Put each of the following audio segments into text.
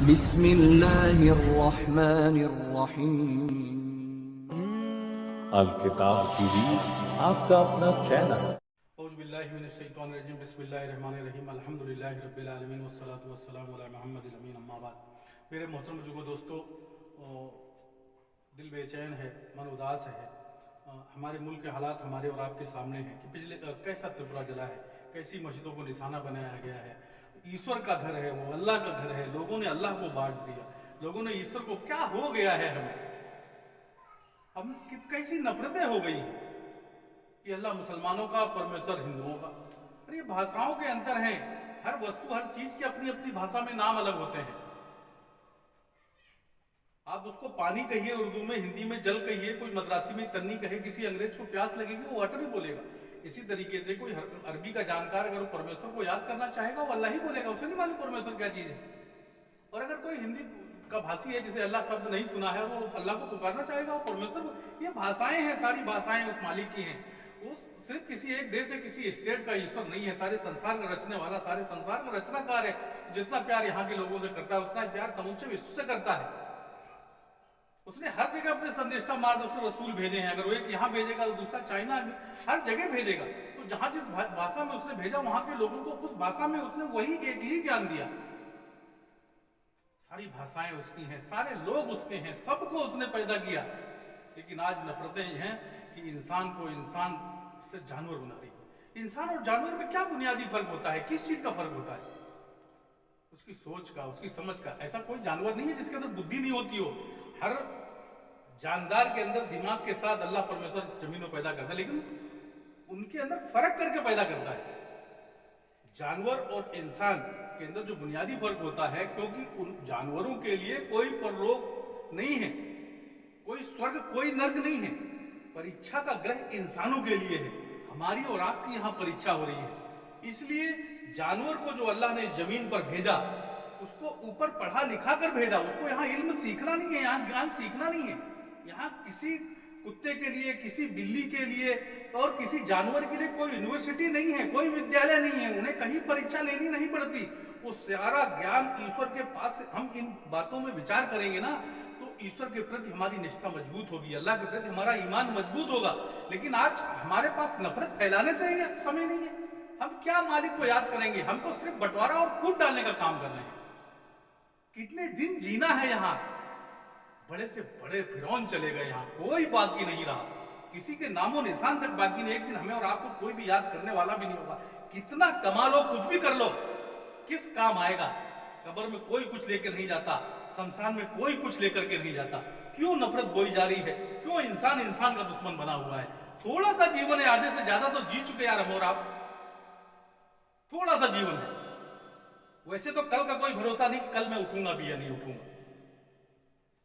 बिस्मिल्लाहिर्रहमानिर्रहीम। अल किताब टीवी आपका अपना चैनल। औज़ुबिल्लाहिमिनश्शैतानिर्रजीम बिस्मिल्लाहिर्रहमानिर्रहीम अल्हम्दुलिल्लाहि रब्बिल आलमीन वस्सलातु वस्सलामु अला मुहम्मदिल अमीन अम्मा बाद। मेरे मोहतरम बुजुर्गो दोस्तों, दिल बेचैन है, मन उदास है। हमारे मुल्क के हालात हमारे और आपके सामने हैं कि पिछले कैसा त्रिपुरा जला है, कैसी मस्जिदों को निशाना बनाया गया है। ईश्वर का घर है, वो अल्लाह का घर है, लोगों ने अल्लाह को बांट दिया, लोगों ने ईश्वर को, क्या हो गया है हमें, हम कैसी नफरतें हो गई हैं कि अल्लाह मुसलमानों का, परमेश्वर हिंदुओं का। और ये भाषाओं के अंतर हैं, हर वस्तु हर चीज के अपनी अपनी भाषा में नाम अलग होते हैं। आप उसको पानी कहिए उर्दू में, हिंदी में जल कहिए, कोई मद्रासी में तन्नी कहे, किसी अंग्रेज को प्यास लगेगी वो अटर ही बोलेगा। इसी तरीके से कोई अरबी का जानकार अगर वो परमेश्वर को याद करना चाहेगा वो अल्लाह ही बोलेगा, उसे नहीं मालूम परमेश्वर क्या चीज है। और अगर कोई हिंदी का भाषी है जिसे अल्लाह शब्द नहीं सुना है, वो अल्लाह को पुकारना चाहेगा, वो परमेश्वर को। ये भाषाएं हैं, सारी भाषाएं उस मालिक की हैं। वो सिर्फ किसी एक देश से, किसी स्टेट का ईश्वर नहीं है, सारे संसार का रचने वाला, सारे संसार का रचनाकार है। जितना प्यार यहाँ के लोगों से करता है उतना प्यार समूचे विश्व से करता है। उसने हर जगह अपने संदेष्टा मार्गदर्शक रसूल भेजे हैं। अगर वो एक यहाँ भेजेगा तो दूसरा चाइना में, हर जगह भेजेगा। तो जहां जिस भाषा में उसने भेजा वहां के लोगों को उस भाषा में उसने वही एक ही ज्ञान दिया। सारी भाषाएं उसकी हैं, सारे लोग उसके हैं, सबको उसने पैदा किया। लेकिन आज नफरतें हैं कि इंसान को इंसान से जानवर बना रही है। इंसान और जानवर में क्या बुनियादी फर्क होता है, किस चीज का फर्क होता है? उसकी सोच का, उसकी समझ का। ऐसा कोई जानवर नहीं है जिसके अंदर बुद्धि नहीं होती हो। हर जानदार के अंदर दिमाग के साथ अल्लाह परमेश्वर इस जमीन में पैदा करता है, लेकिन उनके अंदर फर्क करके पैदा करता है। जानवर और इंसान के अंदर जो बुनियादी फर्क होता है, क्योंकि उन जानवरों के लिए कोई परलोक नहीं है, कोई स्वर्ग, कोई नर्क नहीं है। परीक्षा का ग्रह इंसानों के लिए है। हमारी और आपकी यहाँ परीक्षा हो रही है। इसलिए जानवर को जो अल्लाह ने जमीन पर भेजा, उसको ऊपर पढ़ा लिखा कर भेजा। उसको यहाँ इल्म सीखना नहीं है, यहाँ ज्ञान सीखना नहीं है। यहाँ किसी कुत्ते के लिए, किसी बिल्ली के लिए और किसी जानवर के लिए कोई यूनिवर्सिटी नहीं है, कोई विद्यालय नहीं है। उन्हें कहीं परीक्षा लेनी नहीं पड़ती। वो सारा ज्ञान ईश्वर के पास से। हम इन बातों में विचार करेंगे ना तो ईश्वर के प्रति हमारी निष्ठा मजबूत होगी, अल्लाह के प्रति हमारा ईमान मजबूत होगा। लेकिन आज हमारे पास नफरत फैलाने से ही समय नहीं है। हम क्या मालिक को याद करेंगे? हम तो सिर्फ बंटवारा और फूट डालने का काम कर रहे हैं। कितने दिन जीना है यहाँ? बड़े से बड़े फिरौन चले गए, यहाँ कोई बाकी नहीं रहा, किसी के नामो निशान तक बाकी नहीं। एक दिन हमें और आपको कोई भी याद करने वाला भी नहीं होगा। कितना कमा लो, कुछ भी कर लो, किस काम आएगा? कब्र में कोई कुछ लेकर नहीं जाता, शमशान में कोई कुछ लेकर के नहीं जाता। क्यों नफरत बोई जा रही है? क्यों इंसान इंसान का दुश्मन बना हुआ है? थोड़ा सा जीवन है, आधे से ज्यादा तो जी चुके यार हम और आप। थोड़ा सा जीवन है। वैसे तो कल का कोई भरोसा नहीं कि कल मैं उठूंगा भी या नहीं उठूंगा।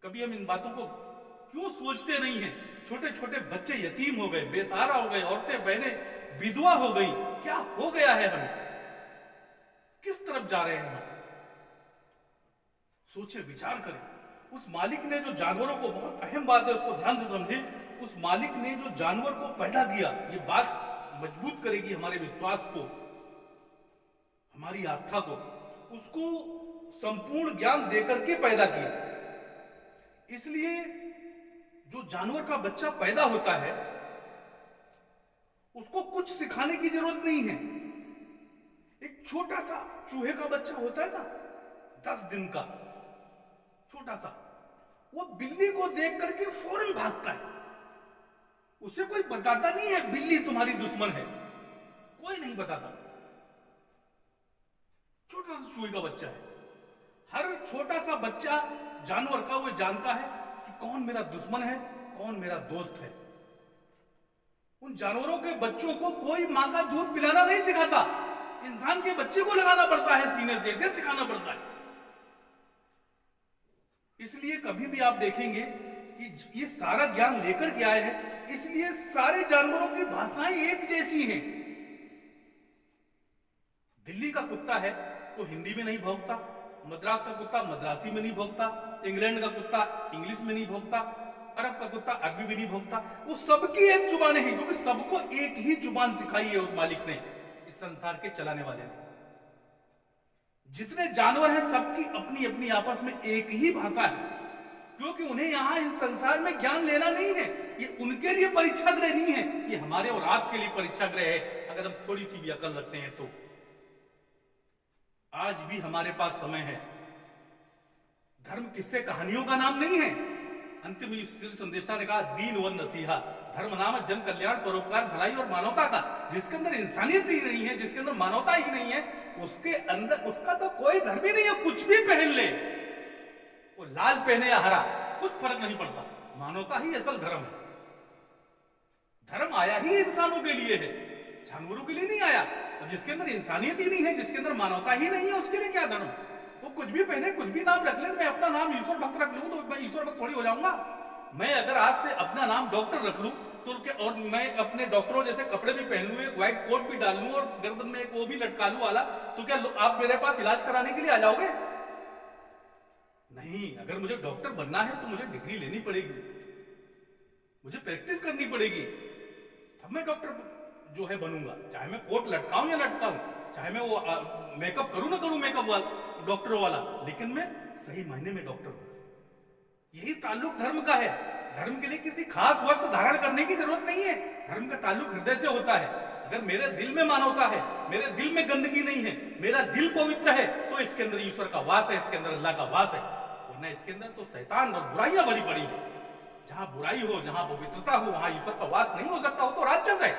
कभी हम इन बातों को क्यों सोचते नहीं हैं? छोटे छोटे बच्चे यतीम हो गए, बेसहारा हो गए, औरतें बहनें विधवा हो गई। क्या हो गया है हमें? किस तरफ जा रहे हैं हम? सोचे, विचार करें। उस मालिक ने जो जानवरों को, बहुत अहम बात है, उसको ध्यान से समझे। उस मालिक ने जो जानवर को पैदा किया, ये बात मजबूत करेगी हमारे विश्वास को, हमारी आस्था को। उसको संपूर्ण ज्ञान देकर के पैदा किया। इसलिए जो जानवर का बच्चा पैदा होता है उसको कुछ सिखाने की जरूरत नहीं है। एक छोटा सा चूहे का बच्चा होता है ना, 10 दिन का छोटा सा, वो बिल्ली को देख करके फौरन भागता है। उसे कोई बताता नहीं है बिल्ली तुम्हारी दुश्मन है, कोई नहीं बताता। छोटा सा चूहे का बच्चा है। हर छोटा सा बच्चा जानवर का वो जानता है कि कौन मेरा दुश्मन है, कौन मेरा दोस्त है। उन जानवरों के बच्चों को कोई मां का दूध पिलाना नहीं सिखाता। इंसान के बच्चे को लगाना पड़ता है सीने से, ऐसे सिखाना पड़ता है। इसलिए कभी भी आप देखेंगे कि ये सारा ज्ञान लेकर के आए हैं। इसलिए सारे जानवरों की भाषाएं एक जैसी हैं। दिल्ली का कुत्ता है, वो हिंदी में नहीं भौंकता। मद्रास का कुत्ता मद्रासी में नहीं भौंकता। इंग्लैंड का कुत्ता इंग्लिश में नहीं भौंकता। अरब का कुत्ता अरबी में नहीं भौंकता। वो सबकी एक जुबानें हैं, क्योंकि सबको एक ही जुबान सिखाई है उस मालिक ने, इस संसार के चलाने वाले ने। जितने जानवर हैं सबकी अपनी अपनी आपस में एक ही भाषा है, क्योंकि उन्हें यहां इस संसार में ज्ञान लेना नहीं है। ये उनके लिए परीक्षा गृह नहीं है, ये हमारे और आपके लिए परीक्षा गृह है, अगर हम थोड़ी सी भी अकल रखते हैं तो। आज भी हमारे पास समय है। धर्म किस्से कहानियों का नाम नहीं है। अंतिम श्री संदेष्टा ने कहा, दीन व नसीहा, धर्म नाम जन कल्याण, परोपकार, भलाई और मानवता का। जिसके अंदर इंसानियत ही नहीं है, जिसके अंदर मानवता ही नहीं है, उसके अंदर उसका तो कोई धर्म ही नहीं है। कुछ भी पहन ले, वो लाल पहने या हरा, कुछ फर्क नहीं पड़ता। मानवता ही असल धर्म है। धर्म आया ही इंसानों के लिए है, जानवरों के लिए नहीं आया। और जिसके अंदर इंसानियत ही नहीं है, जिसके अंदर मानवता ही नहीं है, उसके लिए क्या धर्म? वो कुछ भी पहने, कुछ भी नाम रख ले। मैं अपना नाम ईश्वर भक्त रख लूं तो मैं ईश्वर भक्त थोड़ी हो जाऊंगा। मैं अगर आज से अपना नाम डॉक्टर रख लूं तो और मैं अपने डॉक्टरों जैसे कपड़े भी पहन लूं, एक व्हाइट कोट भी डाल लूं और गर्दन में एक वो भी लटका लूं वाला, तो क्या आप मेरे पास इलाज कराने के लिए आ जाओगे? नहीं। अगर मुझे डॉक्टर बनना है तो मुझे डिग्री लेनी पड़ेगी, मुझे प्रैक्टिस करनी पड़ेगी, तब मैं डॉक्टर जो है बनूंगा। चाहे मैं कोट लटकाऊं या लटकाऊं, चाहे मैं वो मेकअप करूं ना करूं, मेकअप वाला डॉक्टर वाला, लेकिन मैं सही मायने में डॉक्टर हूं। यही ताल्लुक धर्म का है। धर्म के लिए किसी खास वस्त्र धारण करने की जरूरत नहीं है। धर्म का ताल्लुक हृदय से होता है। अगर मेरे दिल में मानवता है, मेरे दिल में गंदगी नहीं है, मेरा दिल पवित्र है, तो इसके अंदर ईश्वर का वास है, इसके अंदर अल्लाह का वास है। वरना इसके अंदर तो शैतान और बुराइयां भरी पड़ी है। जहां बुराई हो, जहां पवित्रता हो, वहां ईश्वर का वास नहीं हो सकता। हो तो राक्षस है,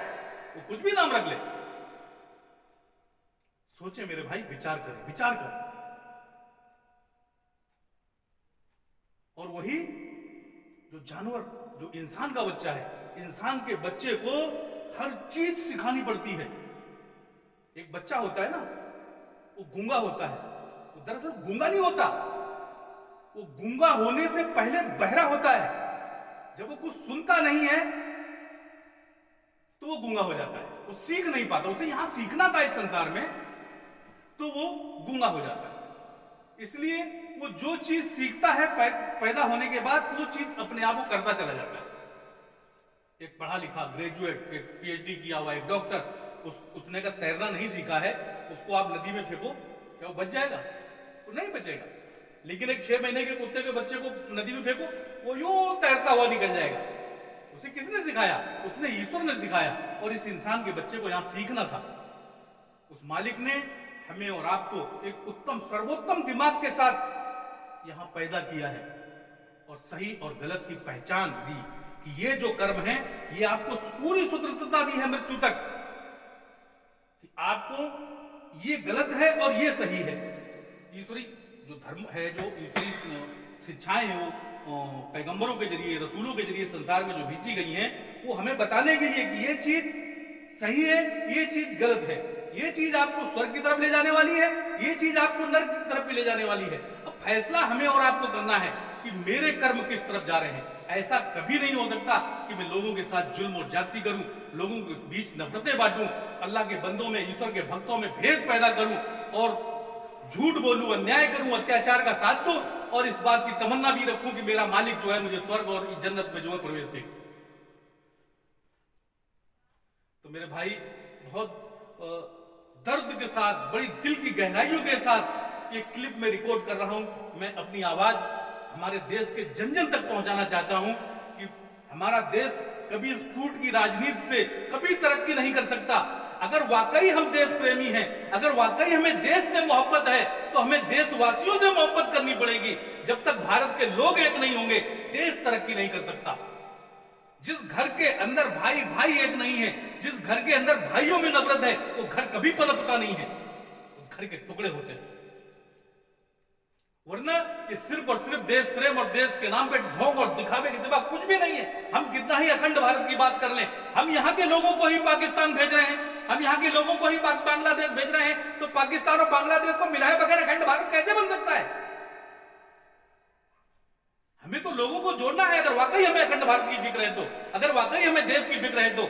वो कुछ भी नाम रख ले। सोचे मेरे भाई, विचार करें, विचार करें। और वही जो जानवर, जो इंसान का बच्चा है, इंसान के बच्चे को हर चीज सिखानी पड़ती है। एक बच्चा होता है ना, वो गूंगा होता है। वो दरअसल गूंगा नहीं होता, वो गूंगा होने से पहले बहरा होता है। जब वो कुछ सुनता नहीं है तो वो गूंगा हो जाता है, वो सीख नहीं पाता। उसे यहां सीखना था इस संसार में, तो वो गूंगा हो जाता है। इसलिए वो जो चीज सीखता है पैदा होने के बाद, वो चीज अपने आप वो करता चला जाता है। एक पढ़ा लिखा ग्रेजुएट, एक पीएचडी किया हुआ एक डॉक्टर, उसने का तैरना नहीं सीखा है, उसको आप नदी में फेंको, क्या वो बच जाएगा? वो नहीं बचेगा। लेकिन एक 6 महीने के कुत्ते के बच्चे को नदी में फेंको, वो यूं तैरता हुआ निकल जाएगा। उसे किसने सिखाया? उसने, ईश्वर ने सिखाया। और इस इंसान के बच्चे को यहां सीखना था। उस मालिक ने हमें और आपको एक उत्तम, सर्वोत्तम दिमाग के साथ यहां पैदा किया है और सही और गलत की पहचान दी कि ये जो कर्म है, ये आपको पूरी स्वतंत्रता दी है मृत्यु तक, कि आपको ये गलत है और ये सही है। ईश्वरी जो धर्म है, जो ईश्वरी शिक्षाएं हैं, वो पैगंबरों के जरिए, रसूलों के जरिए संसार में जो भेजी गई हैं, वो हमें बताने के लिए कि ये चीज सही है, ये चीज गलत है, ये चीज आपको स्वर्ग की तरफ ले जाने वाली है, ये चीज आपको नरक की तरफ भी ले जाने वाली है। अब फैसला हमें और आपको करना है कि मेरे कर्म किस तरफ जा रहे हैं। ऐसा कभी नहीं हो सकता कि मैं लोगों के साथ जुल्म और जाति करूं, लोगों के बीच नफरतें बांटूं, अल्लाह के बंदों में, ईश्वर के भक्तों में भेद पैदा करूं और झूठ बोलूं, अन्याय करूं, अत्याचार का साथ दूं और इस बात की तमन्ना भी रखूं कि मेरा मालिक जो है मुझे स्वर्ग और जन्नत में जो है प्रवेश दे। तो मेरे भाई, बहुत दर्द के साथ, बड़ी दिल की गहराइयों के साथ ये क्लिप में रिकॉर्ड कर रहा हूं। मैं अपनी आवाज हमारे देश के जन जन तक पहुंचाना चाहता हूं कि हमारा देश कभी इस फूट की राजनीति से कभी तरक्की नहीं कर सकता। अगर वाकई हम देश प्रेमी हैं, अगर वाकई हमें देश से मोहब्बत है, तो हमें देशवासियों से मोहब्बत करनी पड़ेगी। जब तक भारत के लोग एक नहीं होंगे, देश तरक्की नहीं कर सकता। जिस घर के अंदर भाई भाई एक नहीं है, जिस घर के अंदर भाइयों में नफरत है, वो घर कभी पनपता नहीं है, उस घर के टुकड़े होते हैं। वरना ये सिर्फ और सिर्फ देश प्रेम और देश के नाम पे ढोंग और दिखावे के सिवा कुछ भी नहीं है। हम कितना ही अखंड भारत की बात कर लें, हम यहाँ के लोगों को ही पाकिस्तान भेज रहे हैं, हम यहाँ के लोगों को ही बांग्लादेश भेज रहे हैं, तो पाकिस्तान और बांग्लादेश को मिलाए बगैर अखंड भारत कैसे बन सकता है? हमें तो लोगों को जोड़ना है। अगर वाकई हमें अखंड भारत की फिक्र है तो, अगर वाकई हमें देश की फिक्र है तो।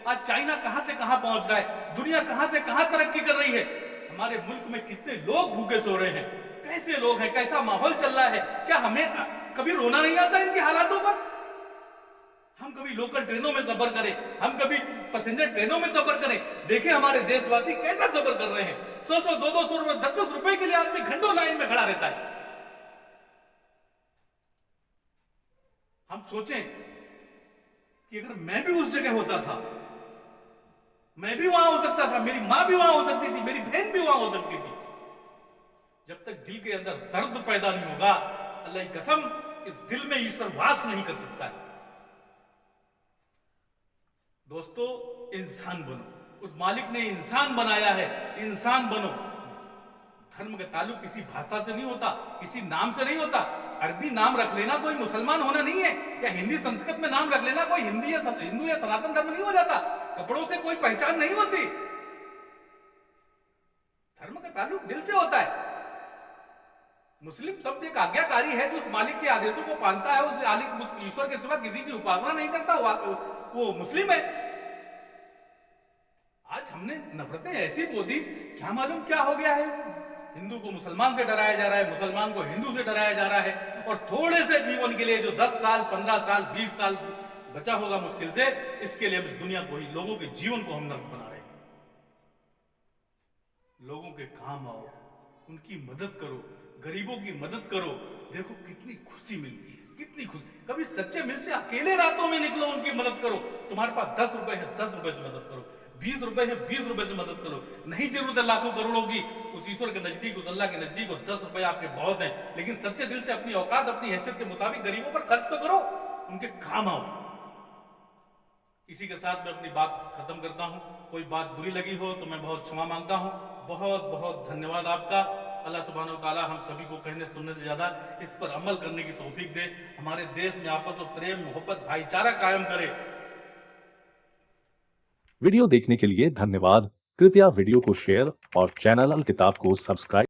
आज चाइना कहां से कहां पहुंच रहा है, दुनिया कहां से कहां तरक्की कर रही है, हमारे मुल्क में कितने लोग भूखे सो रहे हैं, कैसे लोग हैं, कैसा माहौल चल रहा है। क्या हमें कभी रोना नहीं आता इनके हालातों पर? हम कभी लोकल ट्रेनों में सफर करें, हम कभी पैसेंजर ट्रेनों में सफर करें, देखें हमारे देशवासी कैसा सफर कर रहे हैं। 100-100, 200 रुपए, 10-10 रुपए के लिए आदमी घंटों लाइन में खड़ा रहता है। हम सोचें कि अगर मैं भी उस जगह होता था, मैं भी वहां हो सकता था, मेरी मां भी वहां हो सकती थी, मेरी बहन भी वहां हो सकती थी। जब तक दिल के अंदर दर्द पैदा नहीं होगा, अल्लाह की कसम, इस दिल में ईश्वर वास नहीं कर सकता है। दोस्तों, इंसान बनो, उस मालिक ने इंसान बनाया है, इंसान बनो। धर्म का ताल्लुक किसी भाषा से नहीं होता, किसी नाम से नहीं होता। अरबी नाम रख लेना कोई मुसलमान होना नहीं है, या हिंदी संस्कृत में नाम रख लेना कोई हिंदू या सनातन धर्म नहीं हो जाता। कपड़ों से कोई पहचान नहीं होती। धर्म का ताल्लुक दिल से होता है। मुस्लिम शब्द एक आज्ञाकारी है, जो उस मालिक के आदेशों को मानता है, उस ईश्वर के सिवा किसी की उपासना नहीं करता, वो मुस्लिम है। आज हमने नफरतें ऐसी बो दी, क्या मालूम क्या हो गया है। हिंदू को मुसलमान से डराया जा रहा है, मुसलमान को हिंदू से डराया जा रहा है, और थोड़े से जीवन के लिए जो 10 साल, 15 साल, 20 साल बचा होगा मुश्किल से, इसके लिए हम इस दुनिया को ही, लोगों के जीवन को हम नर्क बना रहे हैं। लोगों के काम आओ, उनकी मदद करो, गरीबों की मदद करो। देखो कितनी खुशी मिलती है, कितनी खुशी। कभी सच्चे मिल से अकेले रातों में निकलो, उनकी मदद करो। तुम्हारे पास 10 रुपए है, 10 रुपए से मदद करो। 20 रुपए है, 20 रुपए से मदद करो। नहीं जरूरत है लाखों करोड़ों की, उस ईश्वर के नजदीक, उस अल्लाह के नजदीक 10 रुपए आपके बहुत हैं, लेकिन सच्चे दिल से अपनी औकात, अपनी हैसियत के मुताबिक गरीबों पर खर्च तो करो, उनके काम आओ। इसी के साथ मैं अपनी बात खत्म करता हूं। कोई बात बुरी लगी हो तो मैं बहुत क्षमा मांगता हूं। बहुत बहुत धन्यवाद आपका। अल्लाह सुब्हानहू व तआला हम सभी को कहने सुनने से ज्यादा इस पर अमल करने की तौफीक दे। हमारे देश में आपस में प्रेम, मोहब्बत, भाईचारा कायम करे। वीडियो देखने के लिए धन्यवाद। कृपया वीडियो को शेयर और चैनल अल किताब को सब्सक्राइब